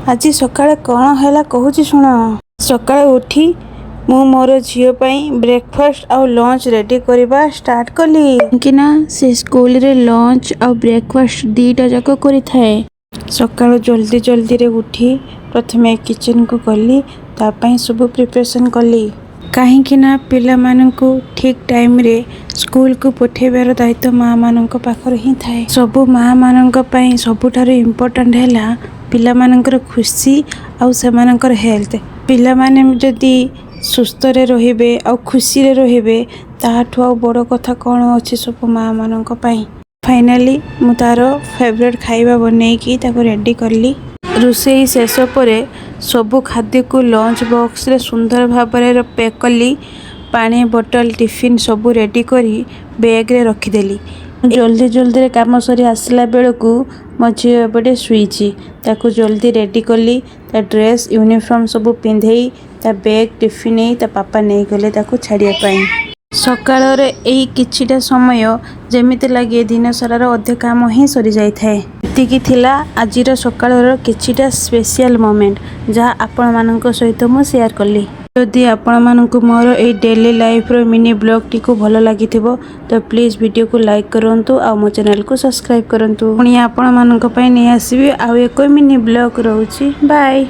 आज सकाळे कौन है कहूँ शुण। सकाळे उठी मु मोर झील ब्रेकफास्ट आउ लंच रेडी करवा स्टार्ट कली कि से स्कूल रे लंच आउ ब्रेकफास्ट दीटा जाक करि थाए। सकाळु जल्दी जल्दी रे उठी प्रथमे किचन को गली तापाई सब प्रिपरेशन कली कहीं पिला माननकु ठीक टाइम रे स्कूल को पठेबार दायित्व माँ मानक पाखर ही थाए। सबु माँ मानक पई सबुठारु इम्पोर्टेंट हैला पिला मानकर खुशी आउ सेमानकर हेल्थ। पिला माने जदी सुस्थ रे रहिबे आउ खुशी रे रहिबे ताठु आउ बड़ कथा कौन अछि सब माँ मानक पई। फाइनली मु तार फेवरेट खाइबा बनेकी ताको रेडी करली। रोषेई शेष पर सबु खाद्य को लंच बॉक्स रे सुंदर भाव पैक कली। पानी बोतल टिफिन सबू रेडी करी बैग रे रखीदेली। जल्दी जल्दी रे काम सरी आसला बेलू मो झील एपटे शुईची ताकू जल्दी रेडी कली। ता ड्रेस यूनिफॉर्म सबू पिंधेई ता बैग टिफिन ता पापा नहीं गले ताकू छाड़िया पाई। सकाळ रे एई किछिटा समय जेमिति लगे दिन सारार अधे काम ही सरी जाई थाए। एतिकी थिला आजिर सकाळर किछिटा स्पेशल मोमेंट जहाँ आपण मानक सहित मु शेयर कली। जदि आपण मानक मोर ए डेली लाइफ रो मिनी ब्लॉग टी को भल लागि थिबो तो प्लीज वीडियो को लाइक करंतु आ मो चैनल को सब्सक्राइब करंतु। पुणी आपण मानक पई नै आसीबी आ एको मिनी ब्लॉग रहउची। बाय।